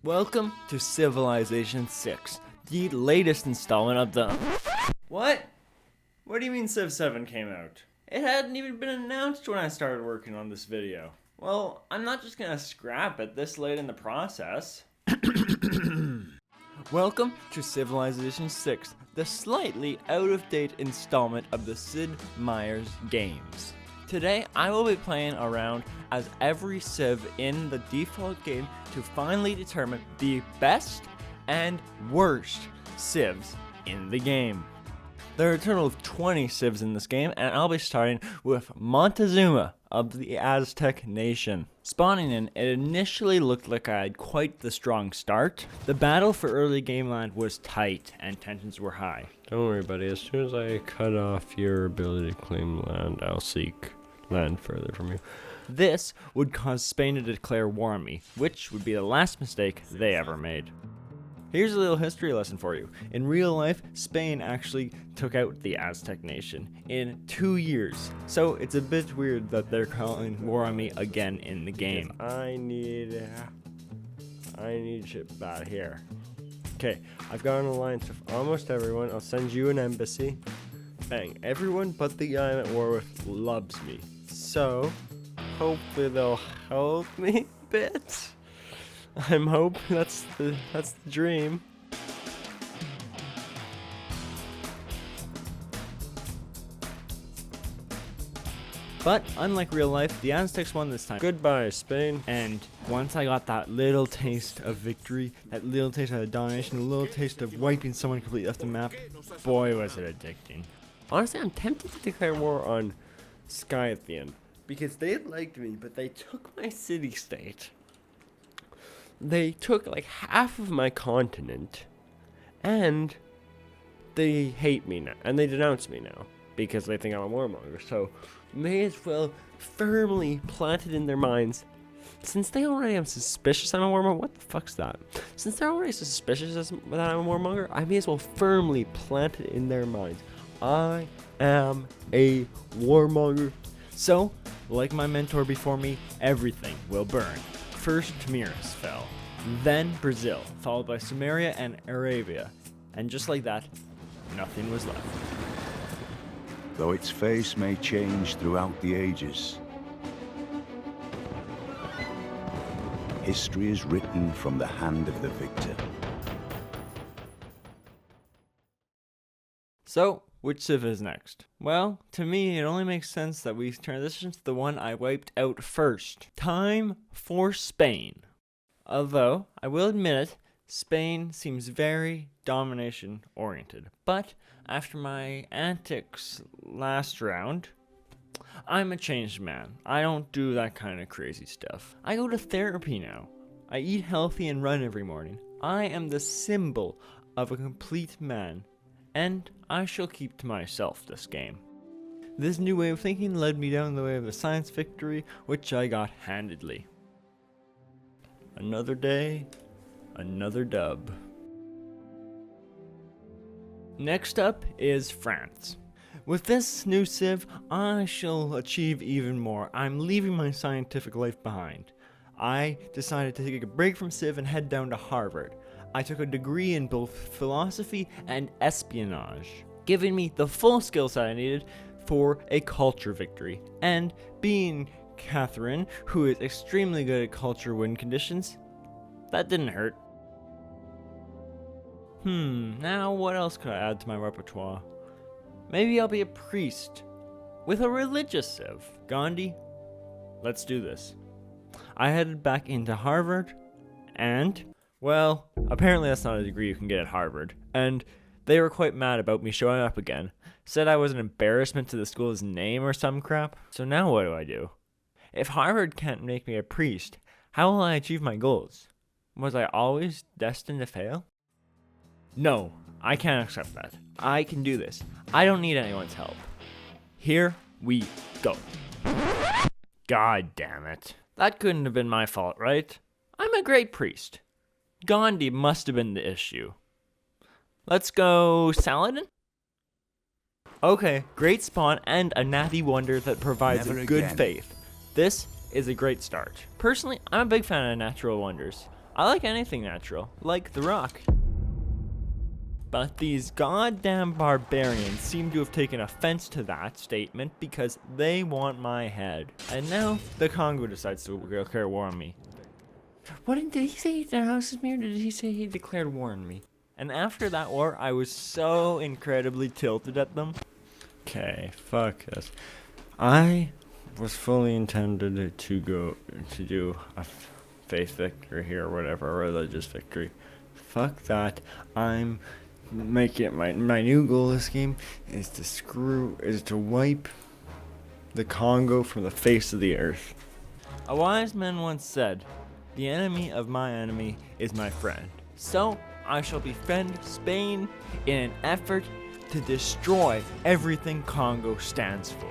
Welcome to Civilization 6, the latest installment of the... What? What do you mean Civ 7 came out? It hadn't even been announced when I started working on this video. Well, I'm not just gonna scrap it this late in the process. Welcome to Civilization 6, the slightly out-of-date installment of the Sid Meier's games. Today, I will be playing around as every Civ in the default game to finally determine the best and worst Civs in the game. There are a total of 20 Civs in this game, and I'll be starting with Montezuma of the Aztec nation. Spawning in, it initially looked like I had quite the strong start. The battle for early game land was tight, and tensions were high. Don't worry, buddy. As soon as I cut off your ability to claim land, I'll seek land further from you. This would cause Spain to declare war on me, which would be the last mistake they ever made. Here's a little history lesson for you. In real life, Spain actually took out the Aztec nation in 2 years. So it's a bit weird that they're calling war on me again in the game. I need shit back here. Okay, I've got an alliance with almost everyone. I'll send you an embassy. Bang, everyone but the guy I'm at war with loves me. So, hopefully they'll help me a bit. I'm hoping that's the dream. But unlike real life, the Aztecs won this time. Goodbye, Spain. And once I got that little taste of victory, that little taste of domination, a little taste of wiping someone completely off the map, boy was it addicting. Honestly, I'm tempted to declare war on Sky at the end, because they liked me, but they took my city-state. They took like half of my continent, and they hate me now, and they denounce me now, because they think I'm a warmonger. So, may as well firmly plant it in their minds, since they already am suspicious I'm a warmonger. What the fuck's that? Since they're already suspicious that I'm a warmonger, I may as well firmly plant it in their minds. I am a warmonger. So, like my mentor before me, everything will burn. First, Tamiris fell, then Brazil, followed by Sumeria and Arabia, and just like that, nothing was left. Though its face may change throughout the ages, history is written from the hand of the victor. So, which Civ is next? Well, to me, it only makes sense that we transition to the one I wiped out first. Time for Spain. Although, I will admit it, Spain seems very domination-oriented. But, after my antics last round, I'm a changed man. I don't do that kind of crazy stuff. I go to therapy now. I eat healthy and run every morning. I am the symbol of a complete man. And I shall keep to myself this game. This new way of thinking led me down the way of a science victory, which I got handedly. Another day, another dub. Next up is France. With this new Civ, I shall achieve even more. I'm leaving my scientific life behind. I decided to take a break from Civ and head down to Harvard. I took a degree in both philosophy and espionage, giving me the full skill set I needed for a culture victory. And being Catherine, who is extremely good at culture win conditions, that didn't hurt. Now what else could I add to my repertoire? Maybe I'll be a priest with a religious Civ. Gandhi, let's do this. I headed back into Harvard, and well, apparently that's not a degree you can get at Harvard, and they were quite mad about me showing up again. Said I was an embarrassment to the school's name or some crap. So now what do? If Harvard can't make me a priest, how will I achieve my goals? Was I always destined to fail? No, I can't accept that. I can do this. I don't need anyone's help. Here we go. God damn it. That couldn't have been my fault, right? I'm a great priest. Gandhi must have been the issue. Let's go Saladin? Okay, great spawn and a natty wonder that provides Never a good again. faith. This is a great start. Personally, I'm a big fan of natural wonders. I like anything natural, like The Rock. But these goddamn barbarians seem to have taken offense to that statement because they want my head. And now the Congo decides to declare war on me. What did he say? The house is mirrored. Did he say he declared war on me? And after that war, I was so incredibly tilted at them. Okay, fuck this. I was fully intended to go to do a faith victory here or whatever, a religious victory. Fuck that. I'm making it my new goal this game is to wipe the Congo from the face of the earth. A wise man once said, "The enemy of my enemy is my friend." So I shall befriend Spain in an effort to destroy everything Congo stands for.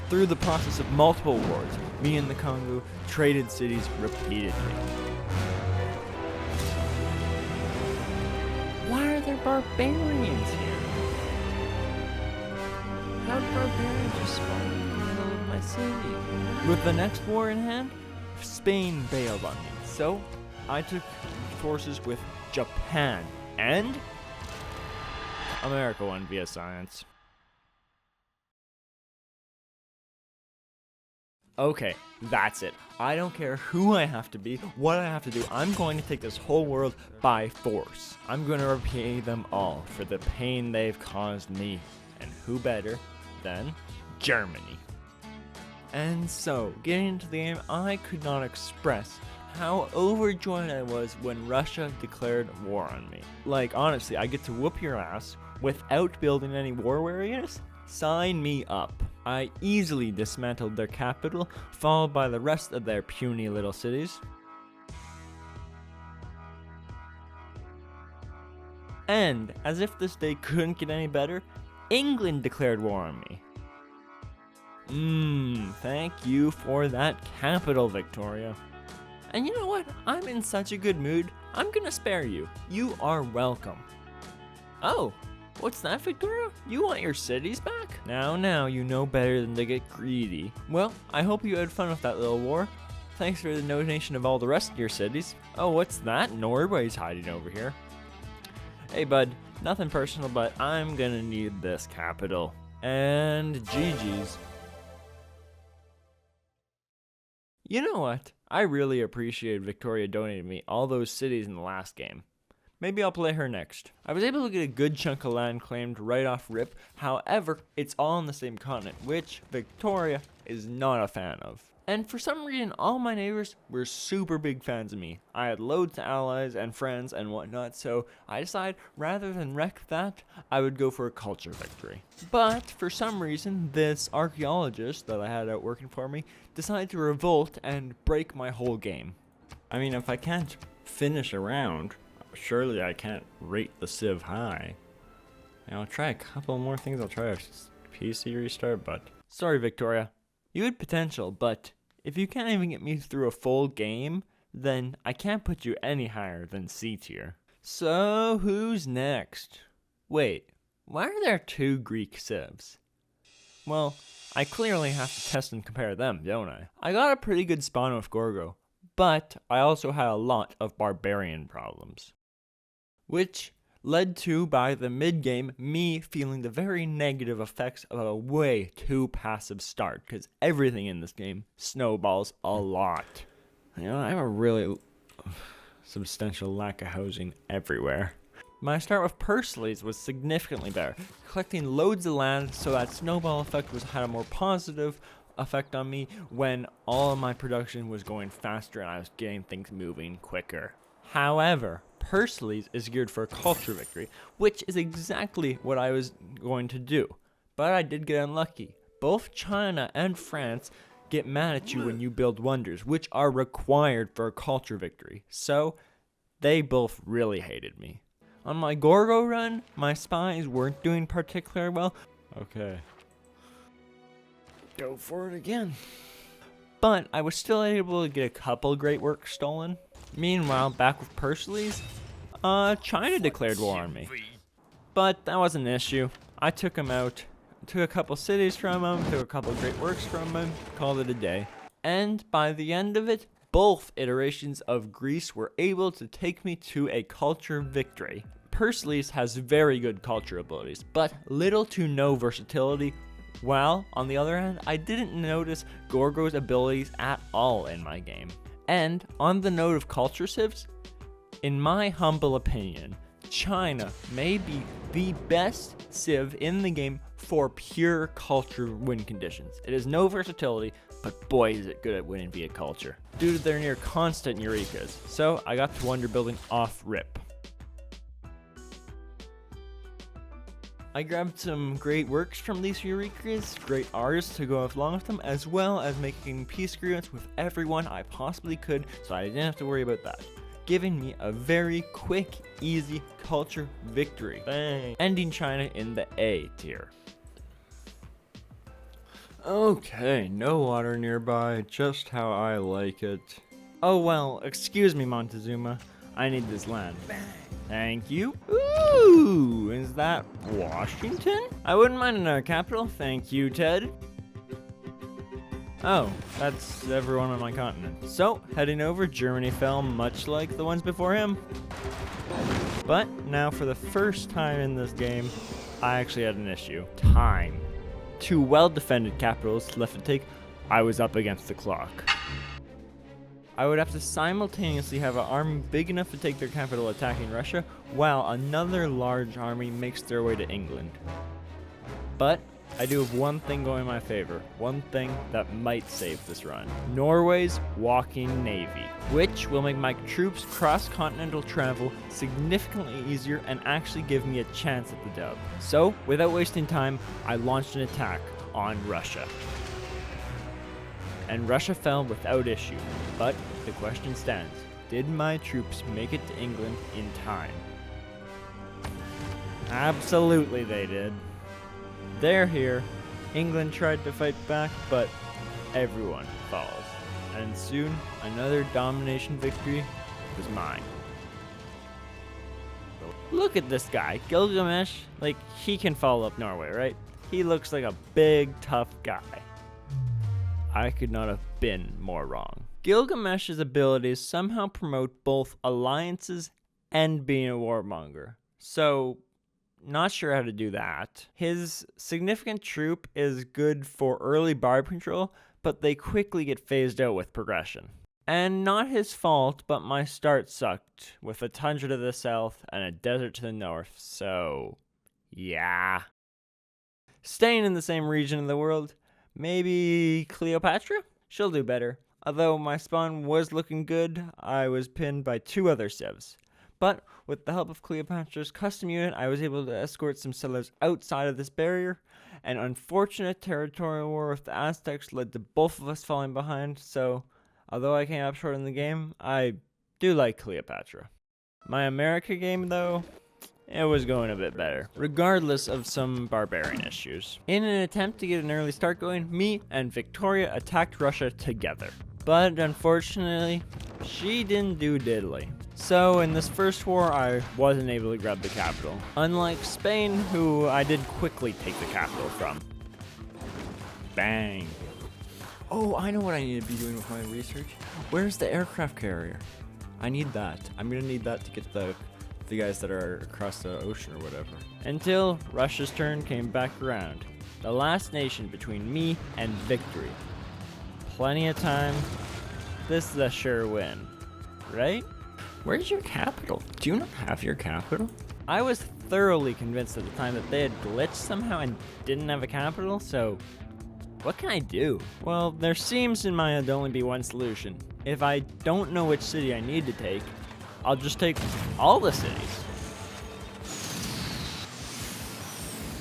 Through the process of multiple wars, me and the Congo traded cities repeatedly. Why are there barbarians here? How did barbarians just spawn in the middle of my city? With the next war in hand, Spain bailed on me, so I took forces with Japan and America won via science. Okay, that's it. I don't care who I have to be, what I have to do. I'm going to take this whole world by force. I'm going to repay them all for the pain they've caused me. And who better than Germany? And so, getting into the game, I could not express how overjoyed I was when Russia declared war on me. Like, honestly, I get to whoop your ass without building any war warriors? Sign me up. I easily dismantled their capital, followed by the rest of their puny little cities. And, as if this day couldn't get any better, England declared war on me. Thank you for that capital, Victoria. And you know what? I'm in such a good mood, I'm gonna spare you. You are welcome. Oh, what's that, Victoria? You want your cities back? Now, you know better than to get greedy. Well, I hope you had fun with that little war. Thanks for the donation of all the rest of your cities. Oh, what's that? Norway's hiding over here. Hey, bud, nothing personal, but I'm gonna need this capital. And GG's. You know what? I really appreciated Victoria donating me all those cities in the last game. Maybe I'll play her next. I was able to get a good chunk of land claimed right off rip. However, it's all on the same continent, which Victoria is not a fan of. And for some reason, all my neighbors were super big fans of me. I had loads of allies and friends and whatnot, so I decided rather than wreck that, I would go for a culture victory. But for some reason, this archaeologist that I had out working for me decided to revolt and break my whole game. I mean, if I can't finish a round, surely I can't rate the Civ high. I'll try a couple more things. I'll try a PC restart, but... Sorry, Victoria. You had potential, but if you can't even get me through a full game, then I can't put you any higher than C tier. So, who's next? Wait, why are there 2 Greek civs? Well, I clearly have to test and compare them, don't I? I got a pretty good spawn with Gorgo, but I also had a lot of barbarian problems. Which led to, by the mid-game, me feeling the very negative effects of a way too passive start, because everything in this game snowballs a lot. You know, I have a really substantial lack of housing everywhere. My start with Perseles was significantly better, collecting loads of land, so that snowball effect had a more positive effect on me when all of my production was going faster and I was getting things moving quicker. However, Perseles is geared for a culture victory, which is exactly what I was going to do. But I did get unlucky. Both China and France get mad at you when you build wonders, which are required for a culture victory. So, they both really hated me. On my Gorgo run, my spies weren't doing particularly well. Okay. Go for it again. But I was still able to get a couple great works stolen. Meanwhile, back with Perseles, China declared war on me. But that wasn't an issue. I took him out, took a couple cities from him, took a couple great works from him, called it a day. And by the end of it, both iterations of Greece were able to take me to a culture victory. Pericles has very good culture abilities, but little to no versatility, while, on the other hand, I didn't notice Gorgo's abilities at all in my game. And, on the note of culture civs, in my humble opinion, China may be the best civ in the game for pure culture win conditions. It has no versatility, but boy is it good at winning via culture, due to their near constant Eurekas. So I got to wonder building off rip. I grabbed some great works from these Eurekas, great artists to go along with them, as well as making peace agreements with everyone I possibly could, so I didn't have to worry about that, giving me a very quick, easy culture victory, bang, ending China in the A tier. Okay, no water nearby, just how I like it. Oh well, excuse me Montezuma, I need this land. Thank you. Ooh, is that Washington? I wouldn't mind another capital, thank you Ted. Oh, that's everyone on my continent. So, heading over, Germany fell much like the ones before him. But now for the first time in this game, I actually had an issue. Time. 2 well-defended capitals left to take, I was up against the clock. I would have to simultaneously have an army big enough to take their capital attacking Russia, while another large army makes their way to England. But I do have one thing going in my favor, one thing that might save this run. Norway's walking navy, which will make my troops cross-continental travel significantly easier and actually give me a chance at the dub. So, without wasting time, I launched an attack on Russia. And Russia fell without issue, but the question stands, did my troops make it to England in time? Absolutely they did. They're here. England tried to fight back, but everyone falls. And soon, another domination victory was mine. Look at this guy, Gilgamesh. Like, he can follow up Norway, right? He looks like a big, tough guy. I could not have been more wrong. Gilgamesh's abilities somehow promote both alliances and being a warmonger. So, not sure how to do that. His significant troop is good for early barb control, but they quickly get phased out with progression. And not his fault, but my start sucked, with a tundra to the south and a desert to the north, so yeah. Staying in the same region of the world, maybe Cleopatra? She'll do better. Although my spawn was looking good, I was pinned by 2 other civs. But with the help of Cleopatra's custom unit, I was able to escort some settlers outside of this barrier. An unfortunate territorial war with the Aztecs led to both of us falling behind, so although I came up short in the game, I do like Cleopatra. My America game, though, it was going a bit better, regardless of some barbarian issues. In an attempt to get an early start going, me and Victoria attacked Russia together. But unfortunately, she didn't do diddly. So in this first war, I wasn't able to grab the capital. Unlike Spain, who I did quickly take the capital from. Bang. Oh, I know what I need to be doing with my research. Where's the aircraft carrier? I need that. I'm gonna need that to get the guys that are across the ocean or whatever. Until Russia's turn came back around. The last nation between me and victory. Plenty of time. This is a sure win, right? Where's your capital? Do you not have your capital? I was thoroughly convinced at the time that they had glitched somehow and didn't have a capital, so what can I do? Well, there seems in my head to only be one solution. If I don't know which city I need to take, I'll just take all the cities.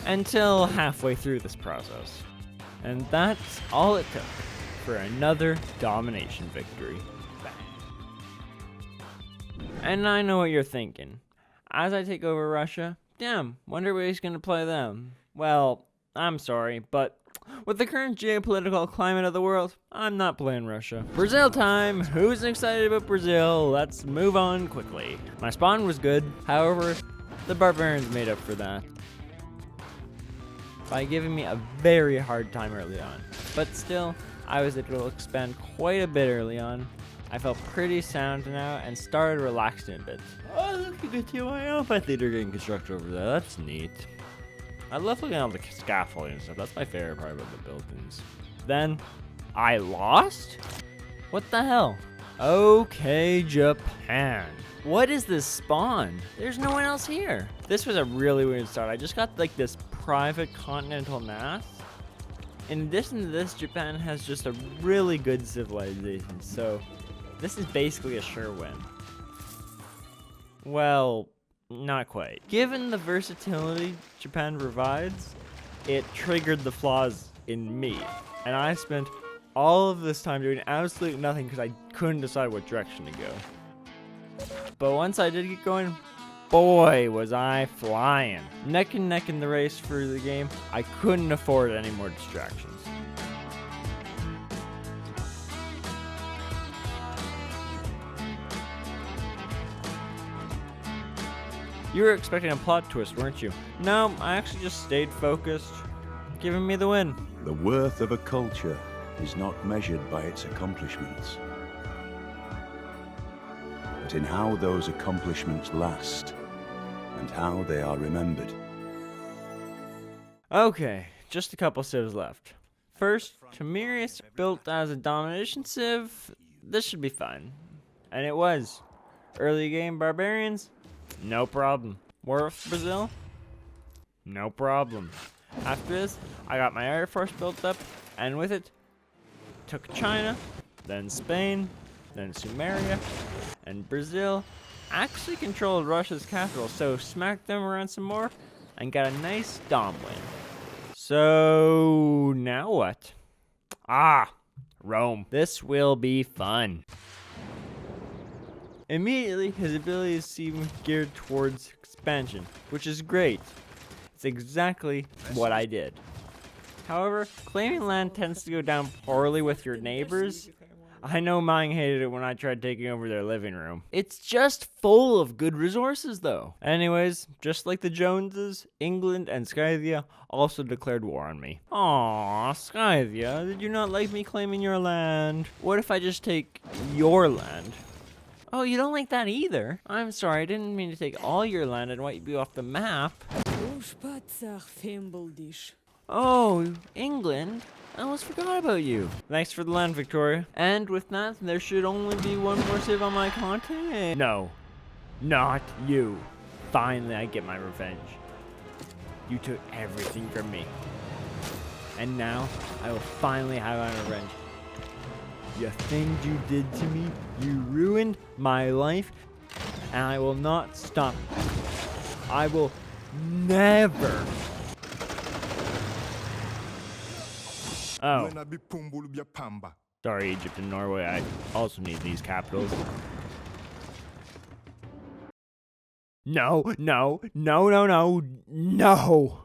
Until halfway through this process. And that's all it took for another domination victory. And I know what you're thinking. As I take over Russia, damn, wonder where he's gonna play them. Well, I'm sorry, but with the current geopolitical climate of the world, I'm not playing Russia. Brazil time! Who's excited about Brazil? Let's move on quickly. My spawn was good, however, the barbarians made up for that by giving me a very hard time early on. But still, I was able to expand quite a bit early on, I felt pretty sound now and started relaxing a bit. Oh, look at the two amphitheater getting constructed over there. That's neat. I love looking at all the scaffolding and stuff. That's my favorite part about the buildings. Then, I lost? What the hell? Okay, Japan. What is this spawn? There's no one else here. This was a really weird start. I just got like this private continental mass. In addition to this, Japan has just a really good civilization. So this is basically a sure win. Well, not quite. Given the versatility Japan provides, it triggered the flaws in me. And I spent all of this time doing absolutely nothing because I couldn't decide what direction to go. But once I did get going, boy, was I flying. Neck and neck in the race for the game, I couldn't afford any more distractions. You were expecting a plot twist, weren't you? No, I actually just stayed focused, giving me the win. The worth of a culture is not measured by its accomplishments, but in how those accomplishments last and how they are remembered. Okay, just a couple civs left. First, Sumeria built as a domination civ. This should be fun. And it was. Early game barbarians? No problem. War with Brazil? No problem. After this, I got my Air Force built up, and with it, took China, then Spain, then Sumeria, and Brazil. Actually controlled Russia's capital, so smacked them around some more, and got a nice dom win. So, now what? Rome. This will be fun. Immediately, his abilities seem geared towards expansion, which is great. It's exactly what I did. However, claiming land tends to go down poorly with your neighbors. I know mine hated it when I tried taking over their living room. It's just full of good resources, though. Anyways, just like the Joneses, England and Scythia also declared war on me. Aww, Scythia, did you not like me claiming your land? What if I just take your land? Oh, you don't like that either? I'm sorry, I didn't mean to take all your land and wipe you off the map. Oh, England? I almost forgot about you. Thanks for the land, Victoria. And with that, there should only be one more civ on my continent. No, not you. Finally, I get my revenge. You took everything from me. And now, I will finally have my revenge. The things you did to me, you ruined my life, and I will not stop. I will never. Oh. Sorry, Egypt and Norway. I also need these capitals. No.